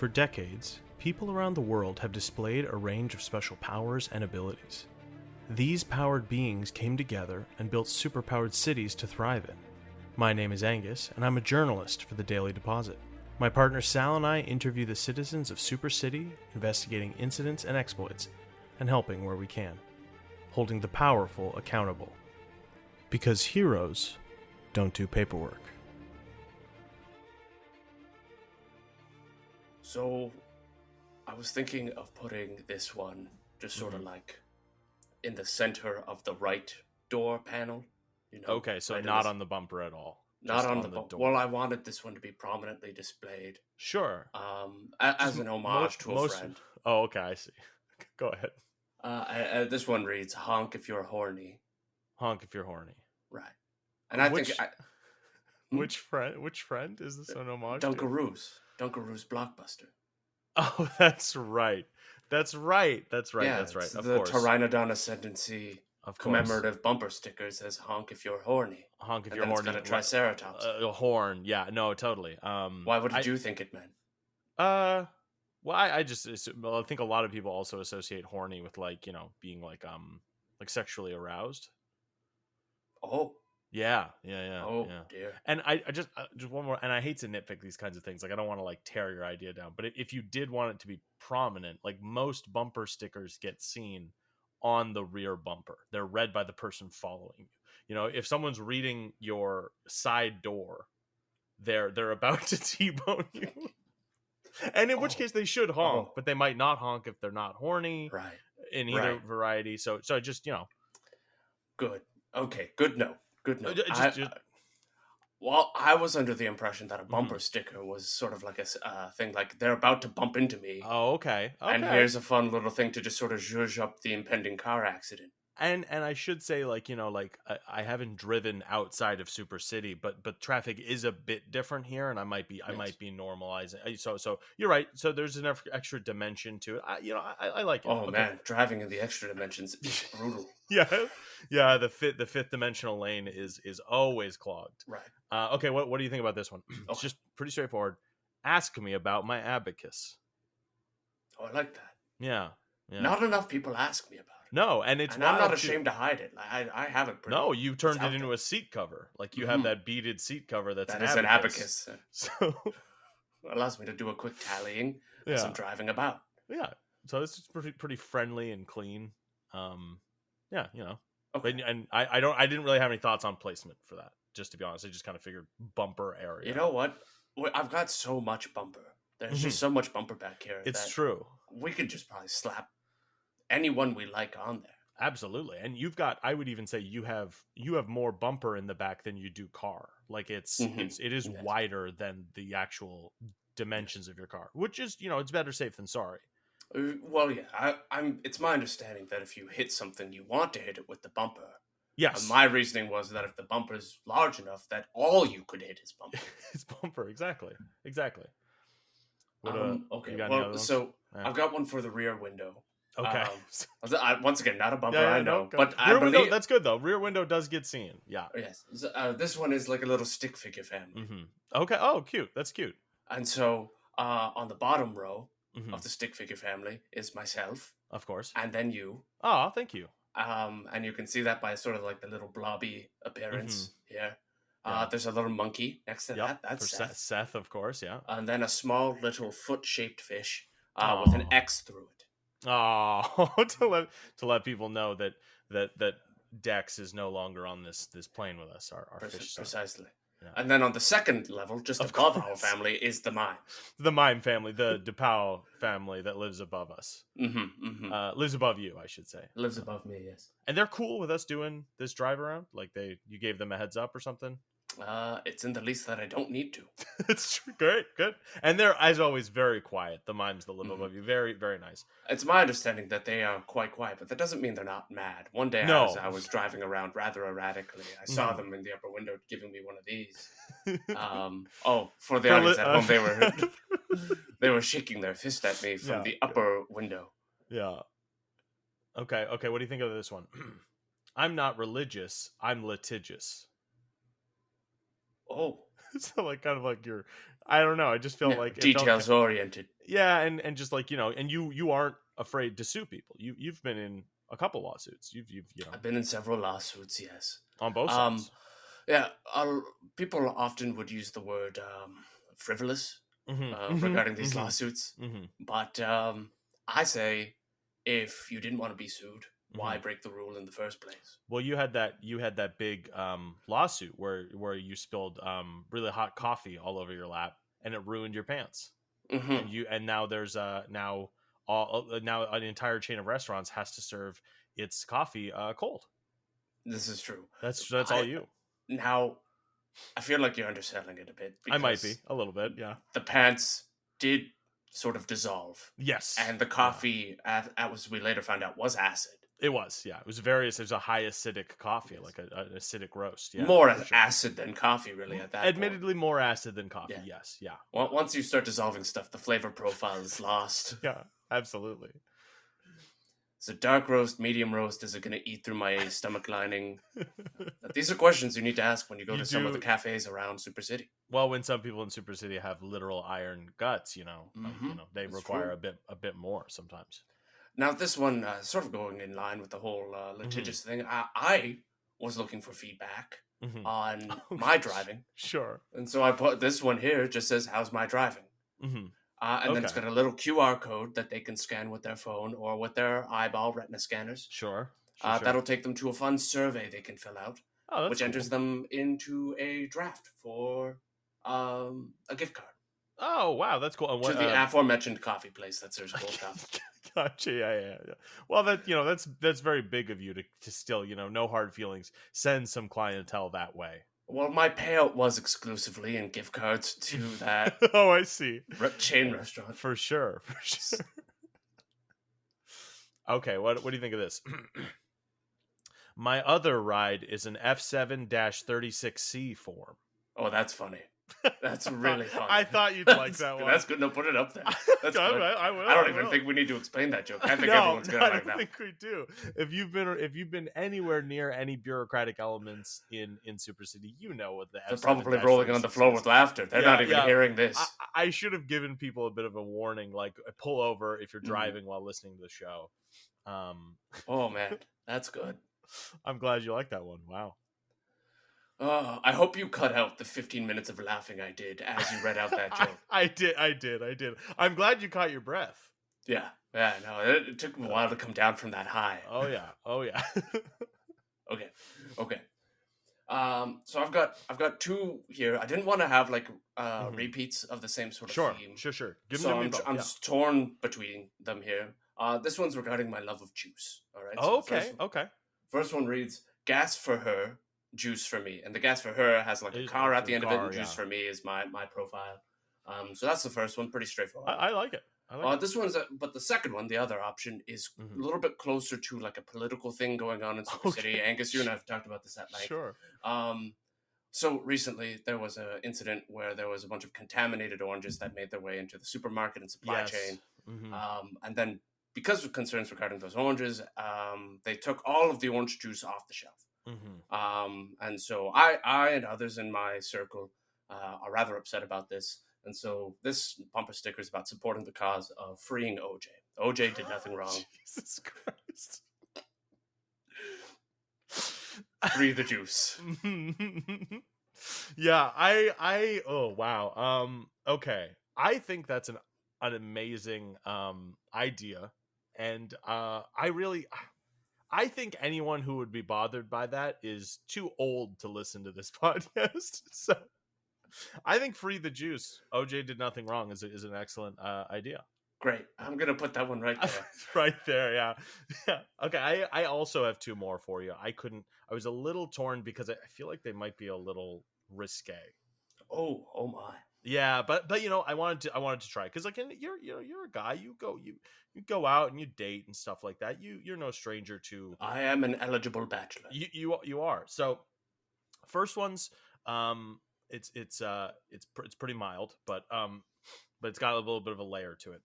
For decades, people around the world have displayed a range of special powers and abilities. These powered beings came together and built superpowered cities to thrive in. My name is Angus, and I'm a journalist for the Daily Deposit. My partner Sal and I interview the citizens of Super City, investigating incidents and exploits, and helping where we can, holding the powerful accountable. Because heroes don't do paperwork. So, I was thinking of putting this one just sort of like in the center of the right door panel. You know, Okay, so right not on the bumper at all. not Just on the door. Well, I wanted this one to be prominently displayed. Sure. As an homage to a friend. Oh, okay, I see. Go ahead. This one reads, "Honk if you're horny." Honk if you're horny. Right. And I Which- think Which friend is this an homage to? Dunkaroo's Blockbuster. Oh, that's right. That's right. Yeah, That's right. it's Of the course. Pteranodon Ascendancy Of course. commemorative bumper sticker says "Honk if you're horny." Honk if And you're then horny. It's got a triceratops. A horn. Yeah, no, totally. Why? What did you think it meant? Well, I just well, I think a lot of people also associate horny with being like sexually aroused. Oh. Yeah. Oh dear. And I just one more, and I hate to nitpick these kinds of things. Like I don't want to tear your idea down, but if you did want it to be prominent, like most bumper stickers get seen on the rear bumper. They're read by the person following you. You know, if someone's reading your side door, they're about to T-bone you. And in which case they should honk, but they might not honk if they're not horny. Right. In either variety. So just Good. Okay. Good note. Good note. Just Well, I was under the impression that a bumper sticker was sort of like a thing, like they're about to bump into me. Oh, okay. And here's a fun little thing to just sort of zhuzh up the impending car accident. And I should say, I haven't driven outside of Super City, but traffic is a bit different here, and I might be normalizing. So you're right. So there's an extra dimension to it. I like it. Oh man, driving in the extra dimensions is brutal. Yeah. The fifth dimensional lane is always clogged. Right. Okay. What do you think about this one? It's just pretty straightforward. Ask me about my abacus. Oh, I like that. Yeah. Not enough people ask me about it. No, and I'm not ashamed to hide it. I have it pretty. No, you turned it into a seat cover. Like you have that beaded seat cover that is an abacus. So it allows me to do a quick tallying as I'm driving about. Yeah. So it's pretty friendly and clean. Yeah, Okay. And I didn't really have any thoughts on placement for that. Just to be honest, I just kind of figured bumper area. You know what? I've got so much bumper. There's just so much bumper back here. It's true. We could just probably slap anyone we like on there. Absolutely. And you've got, I would even say you have more bumper in the back than you do car. Like it is wider than the actual dimensions of your car, which is, it's better safe than sorry. Well, yeah, it's my understanding that if you hit something, you want to hit it with the bumper. Yes. My reasoning was that if the bumper is large enough, that all you could hit is bumper. It's bumper. Exactly. Okay. Well, so I've got one for the rear window. Okay. Once again, not a bumper, yeah, I know. But rear window, that's good, though. Rear window does get seen. Yeah. Yes. This one is like a little stick figure family. Mm-hmm. Okay. Oh, cute. That's cute. And so on the bottom row of the stick figure family is myself. Of course. And then you. Oh, thank you. And you can see that by sort of like the little blobby appearance here. There's a little monkey next to that. That's Seth. Seth, of course, yeah. And then a small little foot-shaped fish with an X through it. Oh, to let people know that Dex is no longer on this plane with us. Our fish. Precisely. Yeah. And then on the second level, just above our family, is the mime. The mime family, the DePau family that lives above us. Lives above you, I should say. Lives above me, yes. And they're cool with us doing this drive around? Like you gave them a heads up or something? It's in the lease that I don't need to. It's great, good. And they're, as always, very quiet. The mimes that live above you, very, very nice. It's my understanding that they are quite quiet, but that doesn't mean they're not mad. One day I was driving around rather erratically. I saw them in the upper window giving me one of these. For the audience at home, they were shaking their fist at me from the upper window. Yeah. Okay, what do you think of this one? I'm not religious, I'm litigious. Oh. So like kind of like I don't know. I just felt like details oriented. Yeah, and just like and you aren't afraid to sue people. You've been in a couple lawsuits. You've I've been in several lawsuits. Yes, on both sides. Yeah, people often would use the word frivolous regarding these lawsuits, but I say if you didn't want to be sued, why break the rule in the first place? Well, you had that big lawsuit where you spilled really hot coffee all over your lap and it ruined your pants. And now there's now an entire chain of restaurants has to serve its coffee cold. This is true. That's all you. Now, I feel like you're underselling it a bit. I might be a little bit, yeah. The pants did sort of dissolve. Yes. And the coffee, as we later found out, was acid. It was, yeah. It was there's a high acidic coffee, like an acidic roast. Yeah, more acid than coffee, really, at that Admittedly, more acid than coffee, yes, yeah. Well, once you start dissolving stuff, the flavor profile is lost. Yeah, absolutely. So dark roast, medium roast, is it going to eat through my stomach lining? These are questions you need to ask when you go to some of the cafes around Super City. Well, when some people in Super City have literal iron guts, they require a bit more sometimes. Now, this one, sort of going in line with the whole litigious thing, I was looking for feedback on my driving. Sure. And so I put this one here. It just says, how's my driving? And then it's got a little QR code that they can scan with their phone or with their eyeball retina scanners. Sure. That'll take them to a fun survey they can fill out, which enters them into a draft for a gift card. Oh, wow. That's cool. To the aforementioned coffee place that serves cold coffee. Gotcha. Yeah. Well, that's very big of you to still, no hard feelings, send some clientele that way. Well, my payout was exclusively in gift cards to that. Oh, I see. Chain restaurant. For sure. Okay, what do you think of this? My other ride is an F7-36C form. Oh, that's funny. That's really funny. I thought you'd like that one. That's good. No, put it up there. That's good. I don't even think we need to explain that joke. I think everyone's gonna like that. I think we do. If you've been anywhere near any bureaucratic elements in Super City, you know what they're probably rolling on the floor with laughter. They're not even hearing this. I should have given people a bit of a warning, like pull over if you're driving while listening to the show. Oh man, that's good. I'm glad you like that one. Wow. I hope you cut out the 15 minutes of laughing I did as you read out that joke. I did. I'm glad you caught your breath. Yeah. No, it took a while to come down from that high. Oh yeah. Okay. So I've got two here. I didn't want to have like repeats of the same sort of theme. Sure. I'm torn between them here. This one's regarding my love of juice. All right. So okay. First one reads, gas for her, juice for me. And the gas for her has like a car at the end of it, and juice for me is my profile. So that's the first one, pretty straightforward. I like it. This one's but the second one, the other option, is a little bit closer to like a political thing going on in Super City. Angus, you and I have talked about this at length. Sure. So recently there was an incident where there was a bunch of contaminated oranges that made their way into the supermarket and supply chain. And then because of concerns regarding those oranges, they took all of the orange juice off the shelf. And so I and others in my circle are rather upset about this. And so this bumper sticker is about supporting the cause of freeing OJ. OJ did nothing wrong. Jesus Christ. Free the juice. Yeah, oh wow. Okay. I think that's an amazing idea. And I think anyone who would be bothered by that is too old to listen to this podcast. So I think free the juice. OJ did nothing wrong is an excellent idea. Great. I'm going to put that one right there. Right there, yeah. Okay, I also have two more for you. I was a little torn because I feel like they might be a little risque. Oh my. Yeah, but I wanted to try because like you're a guy, you go out and you date and stuff like that. You're no stranger to. I am an eligible bachelor. You are. So first one's it's pretty mild, but it's got a little bit of a layer to it.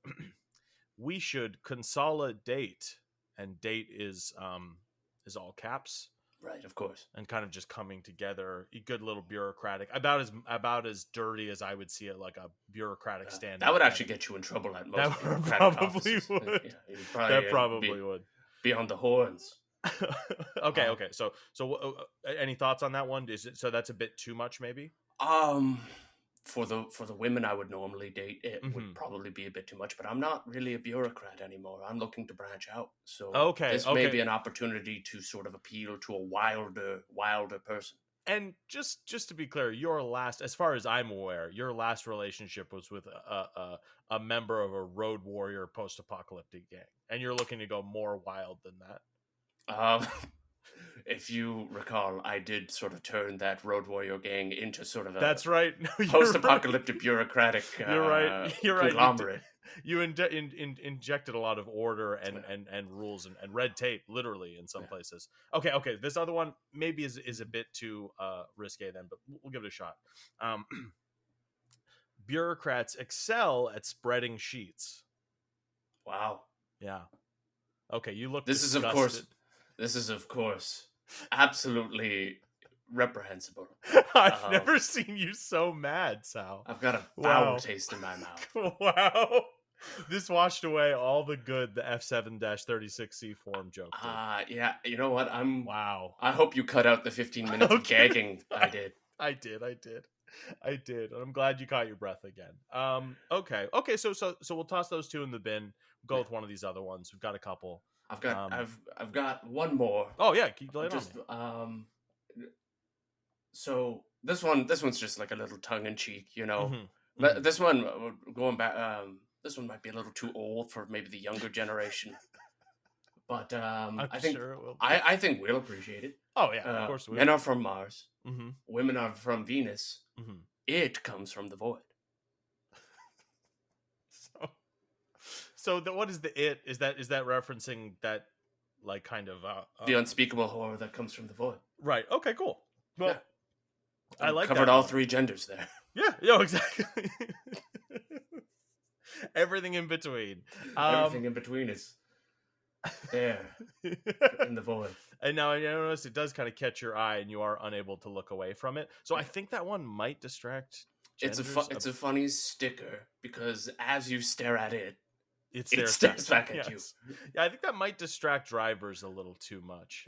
We should consolidate, and date is all caps. Right, of course. And kind of just coming together, a good little bureaucratic, about as dirty as I would see it, like a bureaucratic stand. That would actually get you in trouble at most that bureaucratic probably offices. would. Yeah, That probably would be on the horns. Okay. So any thoughts on that one? Is it so that's a bit too much, maybe? For the women I would normally date, it would probably be a bit too much. But I'm not really a bureaucrat anymore. I'm looking to branch out. So this may be an opportunity to sort of appeal to a wilder person. And just to be clear, your last, as far as I'm aware, your last relationship was with a member of a road warrior post-apocalyptic gang, and you're looking to go more wild than that. If you recall, I did sort of turn that road warrior gang into sort of a that's right post-apocalyptic bureaucratic you're conglomerate. You injected a lot of order and rules and red tape, literally, in some places. Okay, this other one maybe is a bit too risque then, but we'll give it a shot. Bureaucrats excel at spreading sheets. Wow. Yeah. Okay, you look This is of course absolutely reprehensible. I've never seen you so mad, Sal. I've got a foul taste in my mouth. Wow. This washed away all the good the F7-36C form joke did. Yeah, you know what? Wow. I hope you cut out the 15 minutes of gagging I did. I did. I'm glad you caught your breath again. Okay, so we'll toss those two in the bin. Go with one of these other ones. We've got a couple. I've got one more. Oh yeah, keep laying on. So this one's just like a little tongue in cheek, you know. But this one, going back, this one might be a little too old for maybe the younger generation. But I think sure it will be. I think we'll appreciate it. Oh yeah, of course we will. Men are from Mars. Women are from Venus. It comes from the void. So what is the it? Is that referencing that, like, kind of the unspeakable horror that comes from the void? Right. Okay. Cool. Well, yeah. I like covered that all three genders there. Yeah. Exactly. Everything in between. Everything in between is there in the void. And now I notice it does kind of catch your eye, and you are unable to look away from it. So I think that one might distract. It's a funny sticker because as you stare at it, it stares back at you. Yeah, I think that might distract drivers a little too much.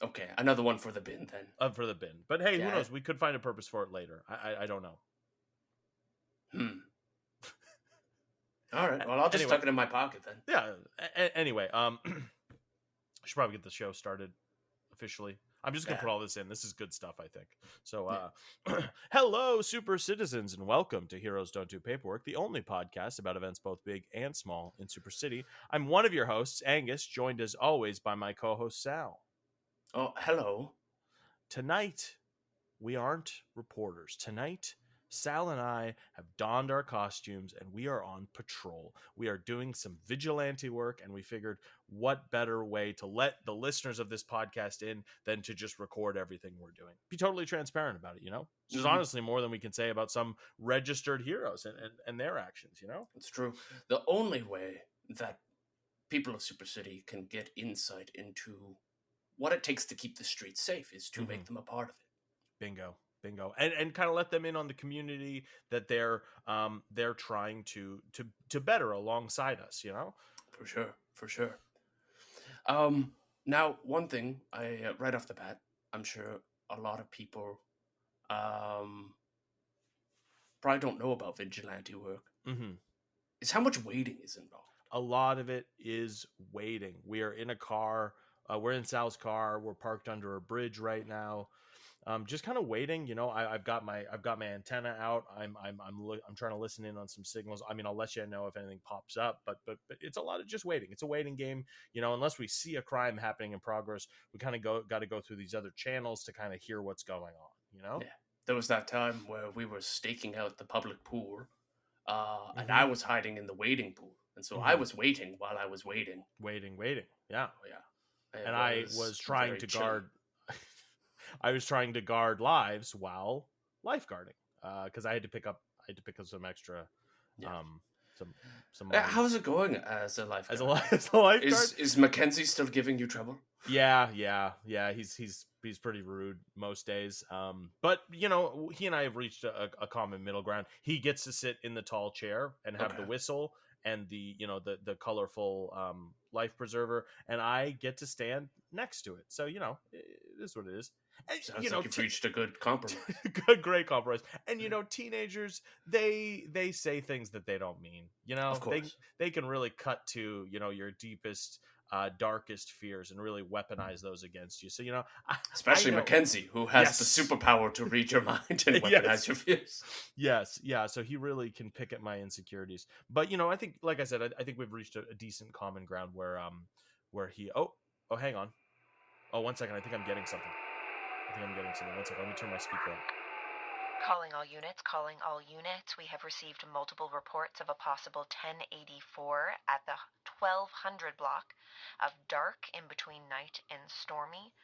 Okay. Another one for the bin then. For the bin. But hey, who knows? We could find a purpose for it later. I don't know. All right. Well, I'll just tuck it in my pocket then. Yeah. Anyway, I should probably get the show started officially. I'm just going to put all this in. This is good stuff, I think. So, hello, super citizens, and welcome to Heroes Don't Do Paperwork, the only podcast about events both big and small in Super City. I'm one of your hosts, Angus, joined as always by my co-host, Sal. Oh, hello. Tonight, we aren't reporters. Tonight, Sal and I have donned our costumes and we are on patrol. We are doing some vigilante work, and we figured what better way to let the listeners of this podcast in than to just record everything we're doing. Be totally transparent about it, you know? There's honestly more than we can say about some registered heroes and their actions, you know? It's true. The only way that people of Super City can get insight into what it takes to keep the streets safe is to make them a part of it. Bingo. And kind of let them in on the community that they're trying to better alongside us, you know? For sure. Now, one thing I right off the bat, I'm sure a lot of people probably don't know about vigilante work. Is how much waiting is involved. A lot of it is waiting. We are in a car. We're in Sal's car. We're parked under a bridge right now. Just kind of waiting, you know. I've got my antenna out. I'm trying to listen in on some signals. I mean, I'll let you know if anything pops up, but it's a lot of just waiting. It's a waiting game, you know. Unless we see a crime happening in progress, we kind of got to go through these other channels to kind of hear what's going on, you know. Yeah, there was that time where we were staking out the public pool, and I was hiding in the waiting pool, and so I was waiting while I was waiting. Waiting. Yeah. And I was trying to guard. I was trying to guard lives while lifeguarding because I had to pick up some extra some How's it going as a lifeguard? As a lifeguard? Is Mackenzie still giving you trouble? Yeah. He's pretty rude most days. But he and I have reached a common middle ground. He gets to sit in the tall chair and have the whistle and the colorful life preserver, and I get to stand next to it. So it is what it is. And, sounds like you've reached a good compromise. Great compromise. And teenagers, they say things that they don't mean. Of course. They can really cut to your deepest, darkest fears and really weaponize those against you. So especially Mackenzie, who has the superpower to read your mind and weaponize your fears. Yes, yeah. So he really can pick at my insecurities. But I think, like I said, I think we've reached a decent common ground where he. Oh, hang on. Oh, 1 second. I think I'm getting something. 1 second. Let me turn my speaker on. Calling all units. We have received multiple reports of a possible 1084 at the 1200 block of dark in between night and stormy.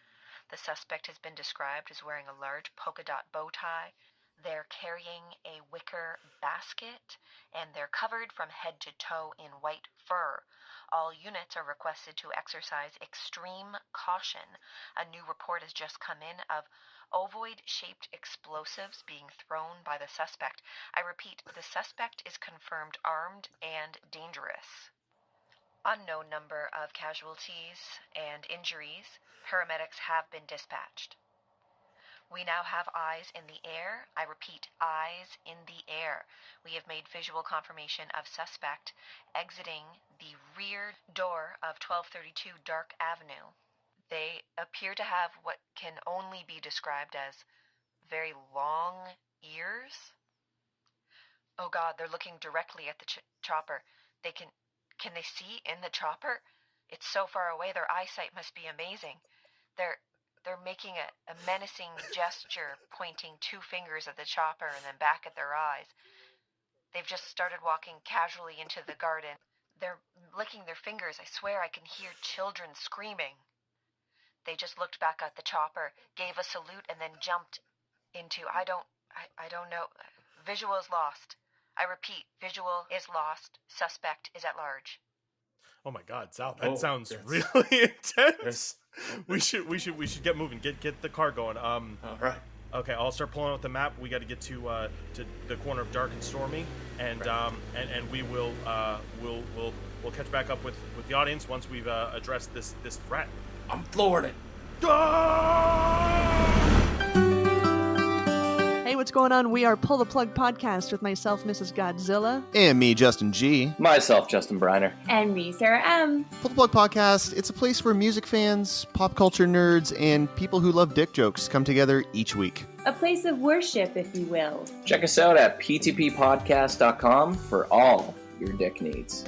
The suspect has been described as wearing a large polka dot bow tie. They're carrying a wicker basket, and they're covered from head to toe in white fur. All units are requested to exercise extreme caution. A new report has just come in of ovoid-shaped explosives being thrown by the suspect. I repeat, the suspect is confirmed armed and dangerous. Unknown number of casualties and injuries. Paramedics have been dispatched. We now have eyes in the air. I repeat, eyes in the air. We have made visual confirmation of suspect exiting the rear door of 1232 Dark Avenue. They appear to have what can only be described as very long ears. Oh God, they're looking directly at the chopper. Can they see in the chopper? It's so far away, their eyesight must be amazing. They're making a menacing gesture, pointing 2 fingers at the chopper and then back at their eyes. They've just started walking casually into the garden. They're licking their fingers. I swear I can hear children screaming. They just looked back at the chopper, gave a salute, and then jumped into, I don't know. Visual is lost. I repeat, visual is lost. Suspect is at large. Oh my God, Sal, that sounds really intense. We should get moving. Get the car going. All right. Okay, I'll start pulling out the map. We got to get to the corner of Dark and Stormy, and and we will we'll catch back up with the audience once we've addressed this threat. I'm flooring it. Hey, what's going on? We are Pull the Plug Podcast with myself, Mrs. Godzilla. And me, Justin G. Myself, Justin Briner. And me, Sarah M. Pull the Plug Podcast, it's a place where music fans, pop culture nerds, and people who love dick jokes come together each week. A place of worship, if you will. Check us out at ptppodcast.com for all your dick needs.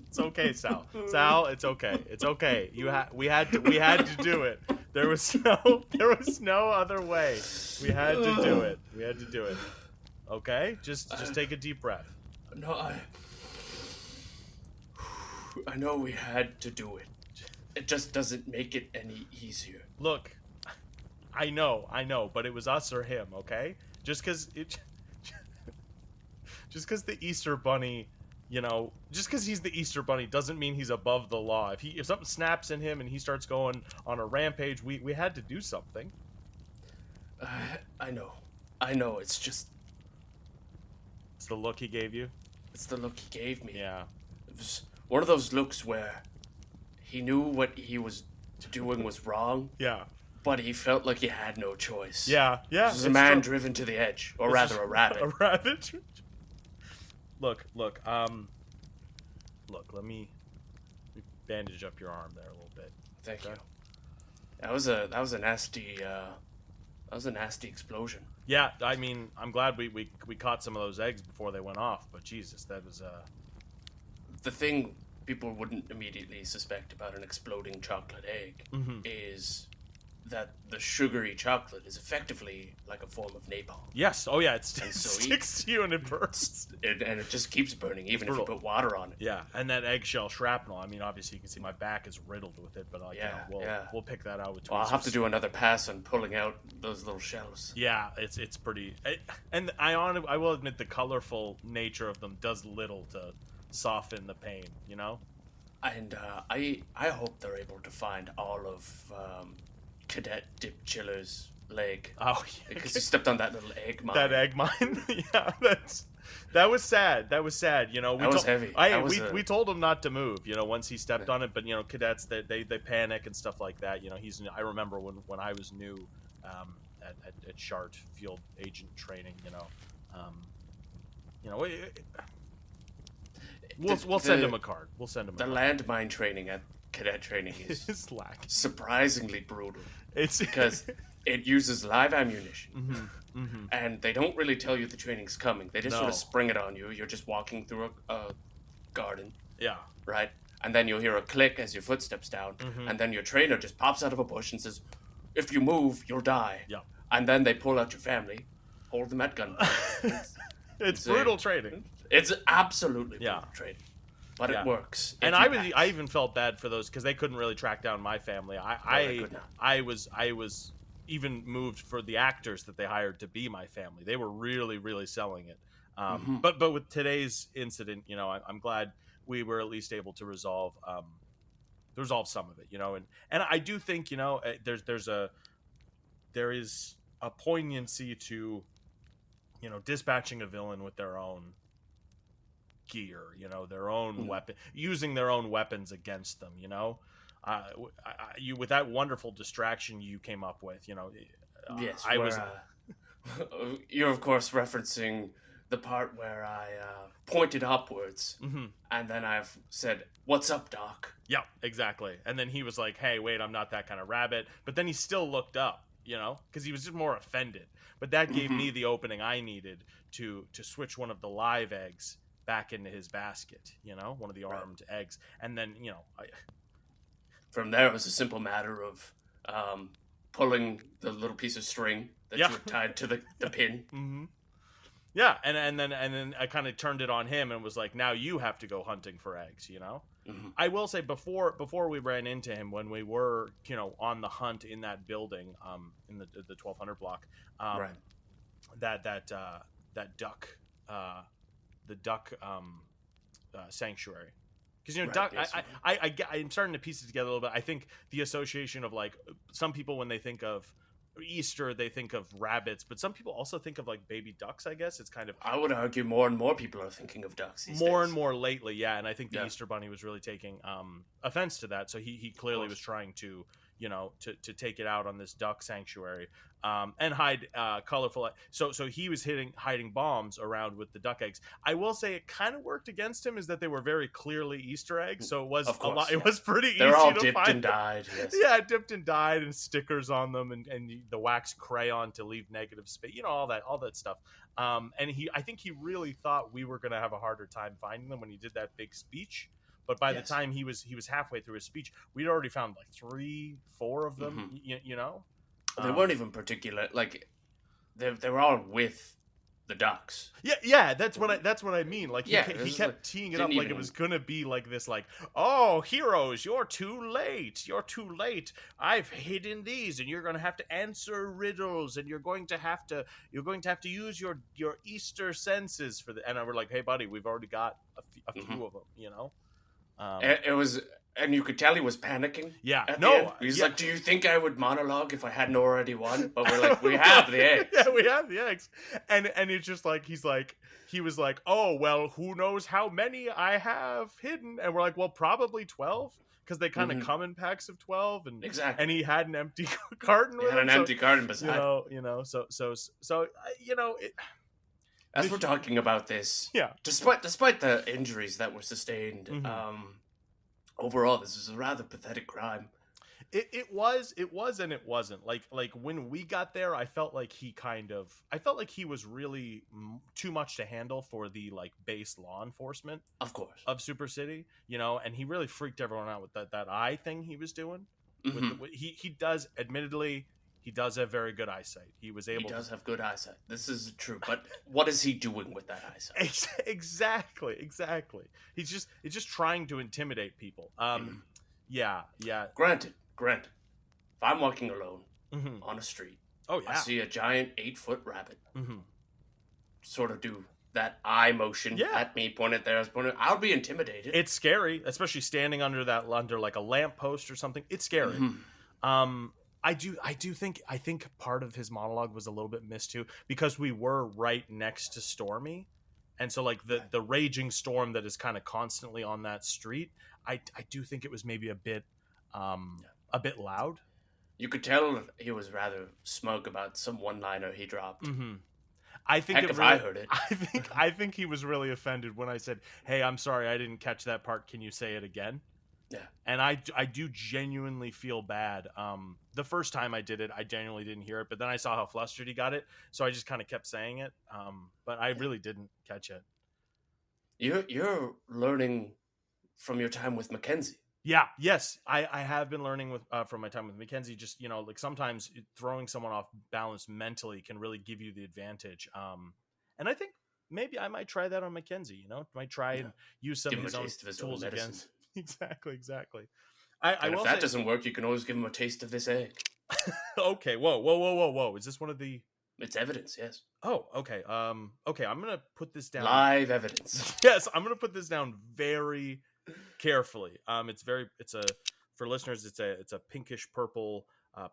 It's okay, Sal. Sal, it's okay. It's okay. We had to do it. There was no other way. We had to do it. Okay? Just take a deep breath. No, I know we had to do it. It just doesn't make it any easier. Look, I know, but it was us or him, okay? Just because the Easter Bunny, just because he's the Easter Bunny doesn't mean he's above the law. If something snaps in him and he starts going on a rampage, we had to do something. I know. It's just... It's the look he gave you? It's the look he gave me. Yeah. It was one of those looks where he knew what he was doing was wrong. Yeah. But he felt like he had no choice. Yeah. This is a man driven to the edge. Or rather, a rabbit. A rabbit? Look, let me bandage up your arm there a little bit. Thank you. That was a nasty explosion. Yeah, I mean, I'm glad we caught some of those eggs before they went off, but Jesus, that was the thing people wouldn't immediately suspect about an exploding chocolate egg is that the sugary chocolate is effectively like a form of napalm. Yes. Oh yeah, it sticks to you and it burns. And it just keeps burning, even if you put water on it. Yeah, and that eggshell shrapnel. I mean, obviously you can see my back is riddled with it, but we'll pick that out with tweezers. Well, I'll have to do another pass on pulling out those little shells. Yeah, it's pretty. And I will admit the colorful nature of them does little to soften the pain, you know. And I hope they're able to find all of Cadet Dip Chiller's leg. Oh, yeah. Because he stepped on that little egg mine. That egg mine? Yeah, that was sad. That was sad. You know, that was heavy. We told him not to move, you know, once he stepped on it, but, you know, cadets, they panic and stuff like that. You know, I remember when I was new at Chart Field Agent Training, you know, we'll send him a card. We'll send him a card. The landmine training at cadet training is surprisingly brutal. It's because it uses live ammunition, and they don't really tell you the training's coming. They just sort of spring it on you. You're just walking through a garden. Yeah. Right? And then you'll hear a click as your foot steps down, and then your trainer just pops out of a bush and says, "If you move, you'll die." Yeah. And then they pull out your family, hold them at gunpoint. It's brutal training. It's absolutely brutal training. But it works. And I even felt bad for those because they couldn't really track down my family. I was even moved for the actors that they hired to be my family. They were really, really selling it. But with today's incident, you know, I'm glad we were at least able to resolve some of it, you know, and I do think, you know, there is a poignancy to, you know, dispatching a villain with their own gear, you know, their own weapon, using their own weapons against them, you know. You with that wonderful distraction you came up with, you know. Yes, you're of course referencing the part where I pointed upwards, and then I've said, "What's up, Doc?" Yeah, exactly. And then he was like, "Hey, wait, I'm not that kind of rabbit." But then he still looked up, you know, because he was just more offended. But that gave me the opening I needed to switch one of the live eggs back into his basket, you know, one of the armed eggs. And then, you know, from there it was a simple matter of pulling the little piece of string that you had tied to the pin. Yeah, and then I kind of turned it on him and was like, now you have to go hunting for eggs, you know. I will say before we ran into him, when we were, you know, on the hunt in that building, in the 1200 block, that duck, the duck sanctuary, because, you know, duck. Yes. I'm starting to piece it together a little bit. I think the association of, like, some people when they think of Easter, they think of rabbits, but some people also think of, like, baby ducks. I guess it's kind of. I would argue more and more people are thinking of ducks these more days. And more lately, yeah. And I think the Easter Bunny was really taking offense to that, so he clearly was trying to, you know, to take it out on this duck sanctuary, and hide colorful. So he was hiding bombs around with the duck eggs. I will say it kind of worked against him is that they were very clearly Easter eggs. So it was a lot. It was pretty easy to find. They're all dipped and dyed. Yes. Yeah, dipped and dyed, and stickers on them, and the wax crayon to leave negative space. You know, all that stuff. And I think he really thought we were going to have a harder time finding them when he did that big speech. But by the time he was halfway through his speech, we'd already found like 3-4 of them. You know, they weren't even particular. Like they were all with the ducks. Yeah. That's what I mean. Like he kept teeing it up like it was gonna be like this. Like, oh, heroes, you're too late. You're too late. I've hidden these, and you're gonna have to answer riddles, and you're going to have to use your Easter senses for the. And we're like, hey, buddy, we've already got a few of them. You know. It was, and you could tell he was panicking. Yeah, he's like, "Do you think I would monologue if I hadn't already won?" But we're like, "We have the eggs." Yeah, we have the eggs, and it's just like he was like, "Oh well, who knows how many I have hidden?" And we're like, "Well, probably 12." Because they kind of come in packs of 12, and and he had an empty carton. He had an empty carton beside. You know, so you know. As we're talking about this, despite the injuries that were sustained, overall, this was a rather pathetic crime. It was, and it wasn't. Like when we got there, I felt like he was really too much to handle for the, like, base law enforcement, of course, of Super City, you know, and he really freaked everyone out with that eye thing he was doing. He does, admittedly, he does have very good eyesight. He does have good eyesight. This is true. But what is he doing with that eyesight? Exactly. He's just trying to intimidate people. Yeah. Granted. If I'm walking alone on a street, I see a giant 8-foot rabbit. Sort of do that eye motion at me, point it there, I'll be intimidated. It's scary, especially standing under like a lamppost or something. It's scary. I think part of his monologue was a little bit missed too, because we were right next to Stormy, and so like the raging storm that is kind of constantly on that street. I do think it was maybe a bit loud. You could tell he was rather smug about some one-liner he dropped. I think I heard it. I think he was really offended when I said, "Hey, I'm sorry, I didn't catch that part. Can you say it again?" Yeah. And I do genuinely feel bad. The first time I did it, I genuinely didn't hear it, but then I saw how flustered he got it, so I just kind of kept saying it. But I really didn't catch it. You're learning from your time with Mackenzie. Yeah, yes, I have been learning from my time with Mackenzie. Just, like sometimes throwing someone off balance mentally can really give you the advantage. And I think maybe I might try that on Mackenzie. Might try and use some of his own tools against. Exactly. If that doesn't work, you can always give him a taste of this egg. Okay. Whoa! Is this one of the? It's evidence, yes. Oh, okay. Okay, I'm gonna put this down. Live evidence. Yes, I'm gonna put this down very carefully. For listeners, it's a pinkish purple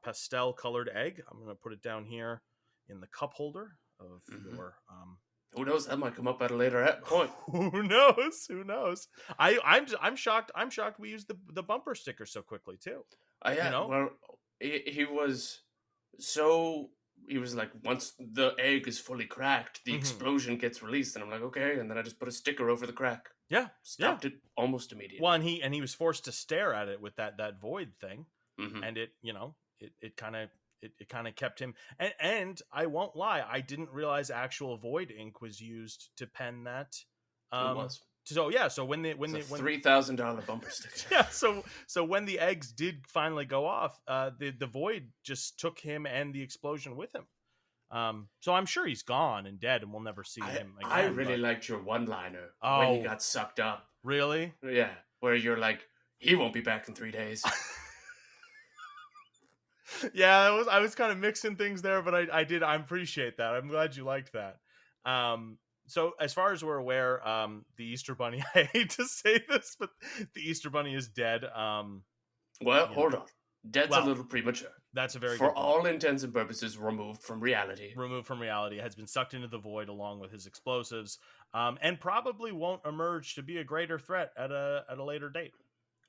pastel colored egg. I'm gonna put it down here in the cup holder of your Who knows? That might come up at a later point. Who knows? I'm shocked. I'm shocked we used the bumper sticker so quickly too. Well, he was like, once the egg is fully cracked, the explosion gets released, and I'm like, okay, and then I just put a sticker over the crack. Yeah, stopped it almost immediately. Well, and he was forced to stare at it with that void thing, and it kind of kept him. And I won't lie, I didn't realize actual void ink was used to pen that. It was. So when $3,000 bumper sticker. Yeah. So when the eggs did finally go off, the void just took him and the explosion with him. So I'm sure he's gone and dead, and we'll never see him again. I really liked your one-liner when he got sucked up. Really? Yeah. Where you're like, he won't be back in 3 days. Yeah, I was kind of mixing things there, but I appreciate that. I'm glad you liked that. So as far as we're aware, the Easter Bunny, I hate to say this, but the Easter Bunny is dead. Hold on. Dead's a little premature. That's a very for all intents and purposes, removed from reality. Has been sucked into the void along with his explosives, and probably won't emerge to be a greater threat at a later date.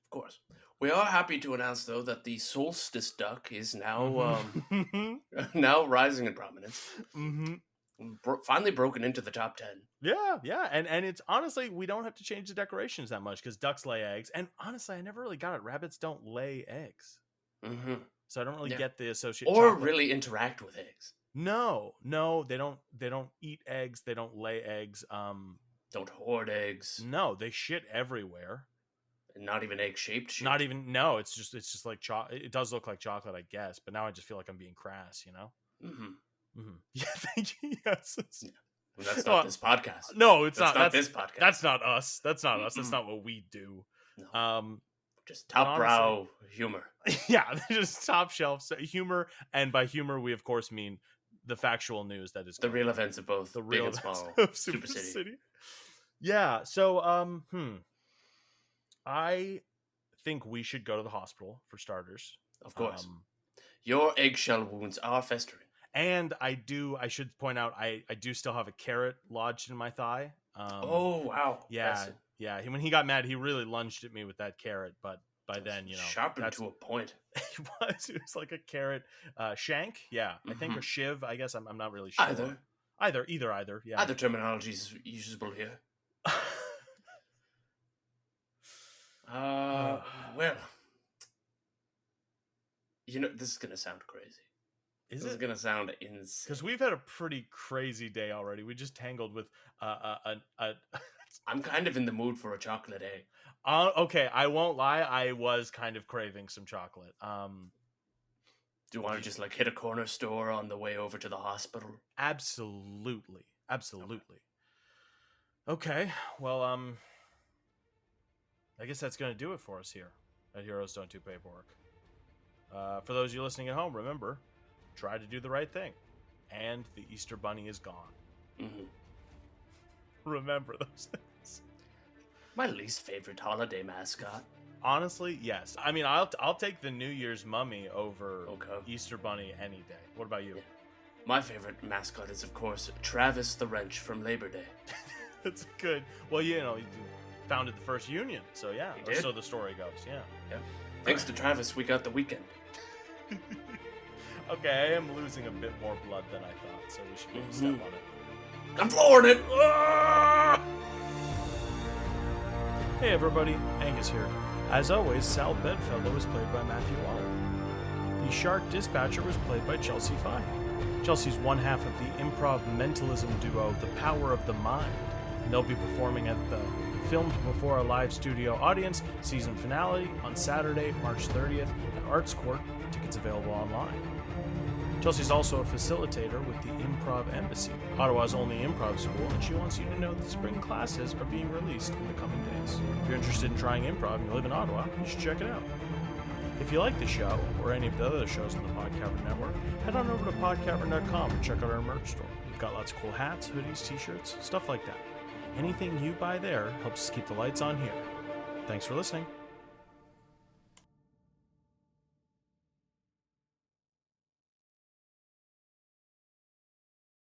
Of course. We are happy to announce, though, that the solstice duck is now now rising in prominence. Finally broken into the top 10. Yeah, and it's honestly, we don't have to change the decorations that much because ducks lay eggs, and honestly, I never really got it. Rabbits don't lay eggs, so I don't really get the association or really interact with eggs. No, they don't eat eggs. They don't lay eggs. Don't hoard eggs. No, they shit everywhere. And not even egg shaped shit. Not even. No, it's just like chocolate. It does look like chocolate, I guess, but now I just feel like I'm being crass, Yeah, thank you. Yes. Well, that's not this podcast. No, it's not this podcast. That's not us. That's not us. That's not what we do. No. Just top brow humor. Yeah, just top shelf humor, and by humor we of course mean the factual news that is the real events of both the big and small of Super City. Yeah. So I think we should go to the hospital for starters. Of course. Your eggshell wounds are festering. And I should point out, I do still have a carrot lodged in my thigh. Oh, wow. Yeah. Yeah. When he got mad, he really lunged at me with that carrot. But by then, sharpened to a point. It was like a carrot shank. Yeah. I think, or shiv. I guess I'm not really sure. Either. Yeah. Either terminology is usable here. Well, this is gonna sound crazy. This is gonna sound insane because we've had a pretty crazy day already. We just tangled with I'm kind of in the mood for a chocolate, eh? Okay, I won't lie. I was kind of craving some chocolate. Do you want to just like hit a corner store on the way over to the hospital? Absolutely. Okay, well, I guess that's going to do it for us here at Heroes Don't Do Paperwork. For those of you listening at home, remember, try to do the right thing. And the Easter Bunny is gone. Mm-hmm. Remember those things. My least favorite holiday mascot. Honestly, yes. I mean, I'll take the New Year's Mummy over Easter Bunny any day. What about you? Yeah. My favorite mascot is, of course, Travis the Wrench from Labor Day. That's good. Well, you know, he founded the first union, so yeah. He did? So the story goes, yeah. Thanks to Travis, we got the weekend. Okay, I am losing a bit more blood than I thought, so we should maybe step on it. I'm flooring it! Hey everybody, Angus here. As always, Sal Bedfellow was played by Matthew Waller. The Shark Dispatcher was played by Chelsea Fye. Chelsea's one half of the improv mentalism duo The Power of the Mind, and they'll be performing at the Filmed Before a Live Studio Audience season finale on Saturday, March 30th at Arts Court. Tickets available online. Chelsea's also a facilitator with the Improv Embassy, Ottawa's only improv school, and she wants you to know that spring classes are being released in the coming days. If you're interested in trying improv and you live in Ottawa, you should check it out. If you like the show, or any of the other shows on the Podcavern Network, head on over to podcavern.com and check out our merch store. We've got lots of cool hats, hoodies, t-shirts, stuff like that. Anything you buy there helps us keep the lights on here. Thanks for listening.